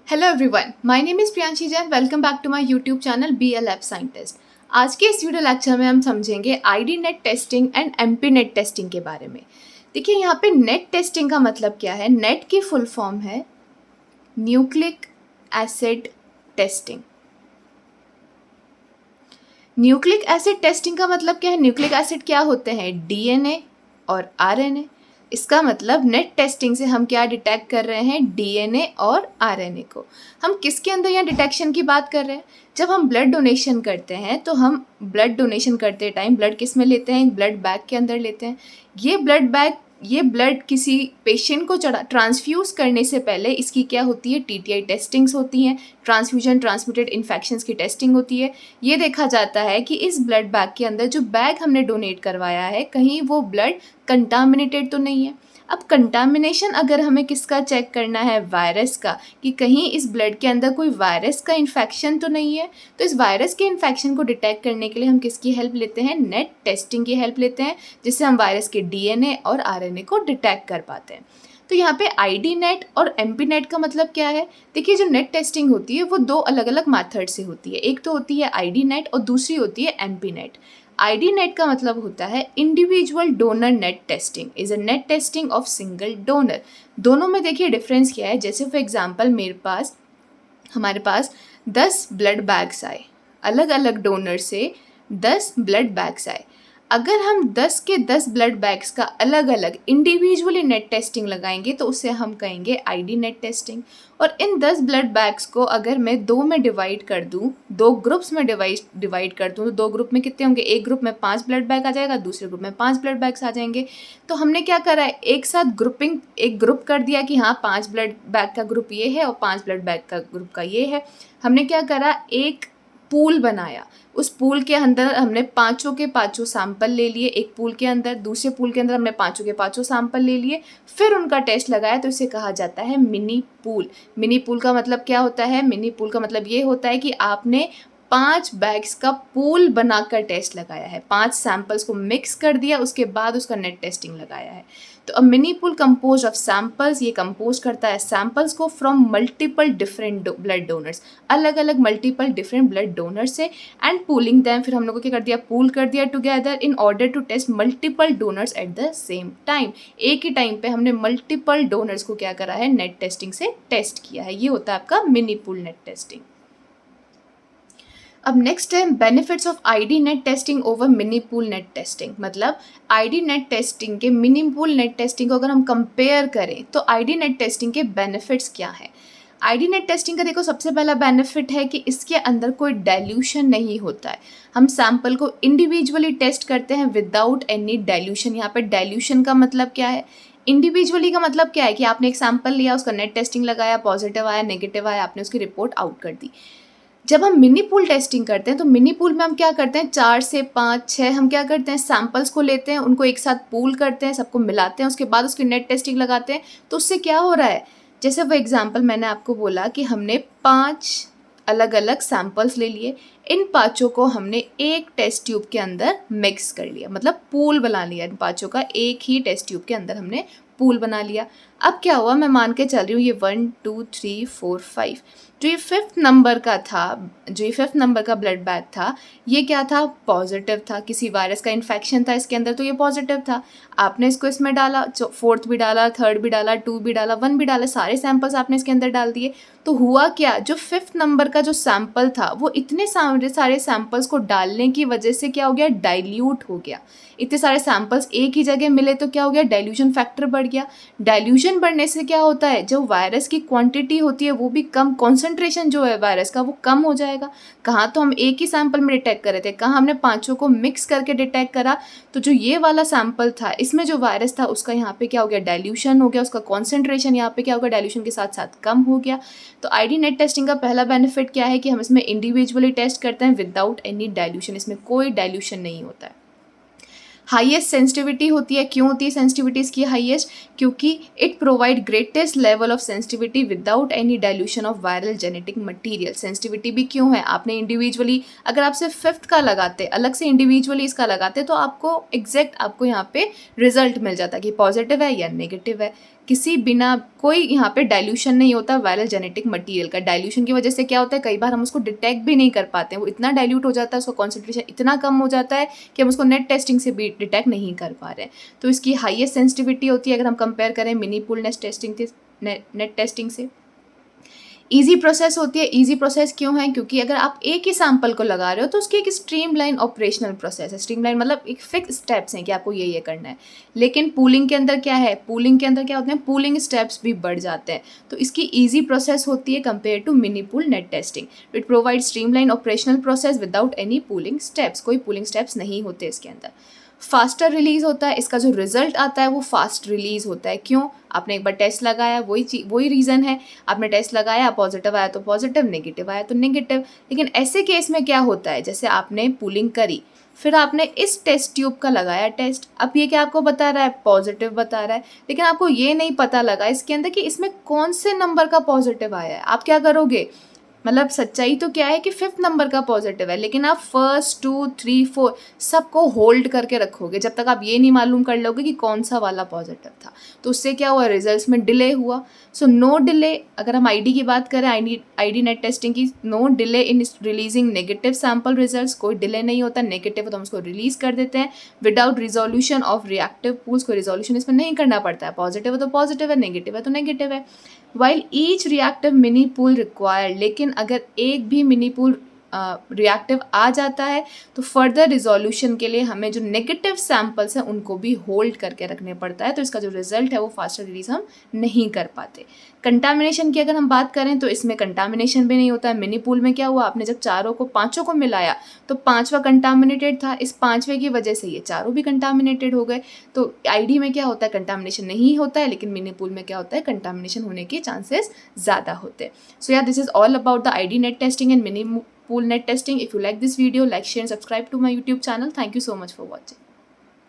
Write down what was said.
Hello everyone, my name is Priyanshi Jain. Welcome back to my YouTube channel be a lab scientist. आज के इस video lecture में हम समझेंगे ID NAT testing and MP NAT testing के बारे में। देखिए यहाँ पे नेट टेस्टिंग का मतलब क्या है। नेट की फुल फॉर्म है nucleic acid testing. Nucleic acid testing का मतलब क्या है। न्यूक्लिक एसिड क्या होते हैं, डीएनए और आरएनए। इसका मतलब नेट टेस्टिंग से हम क्या डिटेक्ट कर रहे हैं, डीएनए और आरएनए को। हम किसके अंदर यहाँ डिटेक्शन की बात कर रहे हैं। जब हम ब्लड डोनेशन करते हैं तो हम ब्लड डोनेशन करते टाइम ब्लड किस में लेते हैं, ब्लड बैग के अंदर लेते हैं। ये ब्लड किसी पेशेंट को ट्रांसफ्यूज़ करने से पहले इसकी क्या होती है, टीटीआई टेस्टिंग्स होती हैं, ट्रांसफ्यूजन ट्रांसमिटेड इन्फेक्शंस की टेस्टिंग होती है। ये देखा जाता है कि इस ब्लड बैग के अंदर जो बैग हमने डोनेट करवाया है कहीं वो ब्लड कंटामिनेटेड तो नहीं है। अब कंटामिनेशन अगर हमें किसका चेक करना है, वायरस का, कि कहीं इस ब्लड के अंदर कोई वायरस का इन्फेक्शन तो नहीं है। तो इस वायरस के इन्फेक्शन को डिटेक्ट करने के लिए हम किसकी हेल्प लेते हैं, नेट टेस्टिंग की हेल्प लेते हैं, जिससे हम वायरस के डीएनए और आरएनए को डिटेक्ट कर पाते हैं। तो यहाँ पे आईडी नेट और एमपी नेट का मतलब क्या है। देखिए जो नेट टेस्टिंग होती है वो दो अलग अलग मेथड से होती है। एक तो होती है आईडी नेट और दूसरी होती है एमपी नेट। आईडी नेट का मतलब होता है individual donor net testing is a net testing of single donor. दोनों में देखिए डिफरेंस क्या है। जैसे फॉर एग्जांपल हमारे पास 10 ब्लड बैग्स आए, अलग अलग डोनर से 10 ब्लड बैग्स आए। अगर हम 10 के 10 ब्लड बैग्स का अलग अलग इंडिविजुअली नेट टेस्टिंग लगाएंगे तो उसे हम कहेंगे आईडी नेट टेस्टिंग। और इन 10 ब्लड बैग्स को अगर मैं दो में डिवाइड कर दूं, दो ग्रुप्स में डिवाइड कर दूं, तो दो ग्रुप में कितने होंगे, एक ग्रुप में 5 ब्लड बैग आ जाएगा, दूसरे ग्रुप में 5 ब्लड बैग्स आ जाएंगे। तो हमने क्या करा है, एक साथ एक ग्रुप कर दिया कि हाँ 5 ब्लड बैग का ग्रुप ये है और 5 ब्लड बैग का ग्रुप का ये है। हमने क्या करा, एक पूल बनाया। उस पूल के अंदर हमने पांचों के पांचों सैंपल ले लिए, एक पूल के अंदर, दूसरे पूल के अंदर हमने पांचों के पांचों सैंपल ले लिए, फिर उनका टेस्ट लगाया। तो इसे कहा जाता है मिनी पूल। मिनी पूल का मतलब क्या होता है, मिनी पूल का मतलब ये होता है कि आपने 5 बैग्स का पूल बनाकर टेस्ट लगाया है, 5 सैंपल्स को मिक्स कर दिया, उसके बाद उसका नेट टेस्टिंग लगाया है। तो a mini pool compose of samples, ये कंपोज करता है सैंपल्स को from multiple different blood donors, अलग अलग मल्टीपल डिफरेंट ब्लड डोनर से, एंड पूलिंग दैम, फिर हम लोग को क्या कर दिया, पूल कर दिया together in order to test multiple donors at the same time. एक ही टाइम पे हमने मल्टीपल डोनर्स को क्या करा है, नेट टेस्टिंग से टेस्ट किया है। ये होता है आपका मिनी पूल नेट टेस्टिंग। अब नेक्स्ट है benefits of ID NAT testing over mini pool NAT testing. मतलब आईडी नेट टेस्टिंग के मिनी पूल नेट टेस्टिंग को अगर हम कंपेयर करें तो आईडी नेट टेस्टिंग के बेनिफिट्स क्या है। आईडी नेट टेस्टिंग का देखो सबसे पहला बेनिफिट है कि इसके अंदर कोई डाइल्यूशन नहीं होता है। हम सैंपल को इंडिविजुअली टेस्ट करते हैं विदाउट एनी डाइल्यूशन। यहाँ पर डाइल्यूशन का मतलब क्या है, इंडिविजुअली का मतलब क्या है कि आपने एक सैंपल लिया, उसका नेट टेस्टिंग लगाया, पॉजिटिव आया, नेगेटिव आया, आपने उसकी रिपोर्ट आउट कर दी। जब हम मिनी पूल टेस्टिंग करते हैं तो मिनी पूल में हम क्या करते हैं, 4 से 5 6 हम क्या करते हैं, सैंपल्स को लेते हैं, उनको एक साथ पूल करते हैं, सबको मिलाते हैं, उसके बाद उसकी नेट टेस्टिंग लगाते हैं। तो उससे क्या हो रहा है, जैसे फॉर एग्जांपल मैंने आपको बोला कि हमने 5 अलग अलग सैंपल्स ले लिए, इन पाँचों को हमने एक टेस्ट ट्यूब के अंदर मिक्स कर लिया, मतलब पूल बना लिया। इन पाँचों का एक ही टेस्ट ट्यूब के अंदर हमने पूल बना लिया। अब क्या हुआ, मैं मान के चल रही हूँ ये 1 2 3 4 5, जो ये 5th नंबर का था, जो ये 5th नंबर का ब्लड बैग था, ये क्या था, पॉजिटिव था, किसी वायरस का इन्फेक्शन था इसके अंदर, तो ये पॉजिटिव था। आपने इसको इसमें डाला, 4th भी डाला, 3rd भी डाला, 2 भी डाला, 1 भी डाला, सारे सैंपल्स आपने इसके अंदर डाल दिए। तो हुआ क्या, जो 5th नंबर का जो सैंपल था वो इतने सारे सैंपल्स को डालने की वजह से क्या हो गया, डाइल्यूट हो गया। इतने सारे सैंपल्स एक ही जगह मिले तो क्या हो गया, डाइल्यूशन फैक्टर बढ़ गया। डाइल्यूशन बढ़ने से क्या होता है, जो वायरस की क्वांटिटी होती है वो भी कम, कॉन्सेंट्रेशन जो है वायरस का वो कम हो जाएगा। कहाँ तो हम एक ही सैंपल में डिटेक्ट कर रहे थे, कहाँ हमने पांचों को मिक्स करके डिटेक्ट करा। तो जो ये वाला सैंपल था इसमें जो वायरस था उसका यहाँ पे क्या हो गया, डाइल्यूशन हो गया, उसका कॉन्सेंट्रेशन यहाँ पे क्या हो गया, डाइल्यूशन के साथ साथ कम हो गया। तो आईडी नेट टेस्टिंग का पहला बेनिफिट क्या है कि हम इसमें इंडिविजुअली टेस्ट करते हैं विदाउट एनी डाइल्यूशन, इसमें कोई डाइल्यूशन नहीं होता है। हाईएस्ट सेंसिटिविटी होती है, क्यों होती है सेंसिटिविटी इसकी हाईएस्ट, क्योंकि it provide greatest level of sensitivity without any dilution of viral genetic material. Sensitivity भी क्यों है, आपने इंडिविजुअली अगर आप सिर्फ 5th का लगाते, अलग से इंडिविजुअली इसका लगाते तो आपको एग्जैक्ट आपको यहाँ पे रिजल्ट मिल जाता कि पॉजिटिव है या नेगेटिव है। किसी बिना कोई यहाँ पे डाइल्यूशन नहीं होता वायरल जेनेटिक मटेरियल का। डाइल्यूशन की वजह से क्या होता है, कई बार हम उसको डिटेक्ट भी नहीं कर पाते हैं, वो इतना डाइल्यूट हो जाता है, उसका कॉन्सेंट्रेशन इतना कम हो जाता है कि हम उसको नेट टेस्टिंग से भी डिटेक्ट नहीं कर पा रहे हैं। तो इसकी हाईएस्ट सेंसिटिविटी होती है अगर हम कंपेयर करें मिनी पूल नेट टेस्टिंग से। ईजी प्रोसेस होती है। ईजी प्रोसेस क्यों है, क्योंकि अगर आप एक ही सैंपल को लगा रहे हो तो उसकी एक स्ट्रीमलाइन ऑपरेशनल प्रोसेस है। स्ट्रीमलाइन मतलब एक फिक्स स्टेप्स हैं कि आपको ये करना है। लेकिन पूलिंग के अंदर क्या है, पूलिंग के अंदर क्या होते हैं, पूलिंग स्टेप्स भी बढ़ जाते हैं। तो इसकी ईजी प्रोसेस होती है compare to mini pool NAT testing. It provide streamline operational process without any pooling steps. कोई पूलिंग स्टेप्स नहीं होते इसके अंदर। फास्टर रिलीज होता है, इसका जो रिजल्ट आता है वो फास्ट रिलीज होता है। क्यों, आपने एक बार टेस्ट लगाया, वही रीज़न है, आपने टेस्ट लगाया, पॉजिटिव आया तो पॉजिटिव, नेगेटिव आया तो नेगेटिव। लेकिन ऐसे केस में क्या होता है, जैसे आपने पूलिंग करी, फिर आपने इस टेस्ट ट्यूब का लगाया टेस्ट, अब ये क्या आपको बता रहा है, पॉजिटिव बता रहा है, लेकिन आपको ये नहीं पता लगा इसके अंदर कि इसमें कौन से नंबर का पॉजिटिव आया है। आप क्या करोगे, मतलब सच्चाई तो क्या है कि 5th नंबर का पॉजिटिव है, लेकिन आप 1st 2 3 4 सबको होल्ड करके रखोगे जब तक आप ये नहीं मालूम कर लोगे कि कौन सा वाला पॉजिटिव था। तो उससे क्या हुआ, रिजल्ट्स में डिले हुआ। सो नो डिले, अगर हम आईडी की बात करें, आईडी नेट टेस्टिंग की, no delay in releasing negative sample results. कोई डिले नहीं होता, नेगेटिव हो तो हम उसको रिलीज कर देते हैं without resolution of reactive pools. कोई रिजोल्यूशन इसमें नहीं करना पड़ता है, पॉजिटिव है तो पॉजिटिव है, नेगेटिव है तो नेगेटिव है। While each reactive mini pool required, लेकिन अगर एक भी मिनी पूल रिएक्टिव आ जाता है तो फर्दर रिजोल्यूशन के लिए हमें जो नेगेटिव सैंपल्स हैं उनको भी होल्ड करके रखने पड़ता है। तो इसका जो रिजल्ट है वो फास्टर रिलीज हम नहीं कर पाते। कंटामिनेशन की अगर हम बात करें तो इसमें कंटामिनेशन भी नहीं होता है। मिनी पूल में क्या हुआ, आपने जब पांचों को मिलाया तो 5वां कंटामिनेटेड था, इस 5वें की वजह से ये चारों भी कंटामिनेटेड हो गए। तो आईडी में क्या होता है, कंटामिनेशन नहीं होता है, लेकिन मिनी पूल में क्या होता है, कंटामिनेशन होने के चांसेस ज़्यादा होते हैं। सो या this is all about the ID NAT testing and mini pool net testing. If you like this video, like, share and subscribe to my YouTube channel. Thank you so much for watching.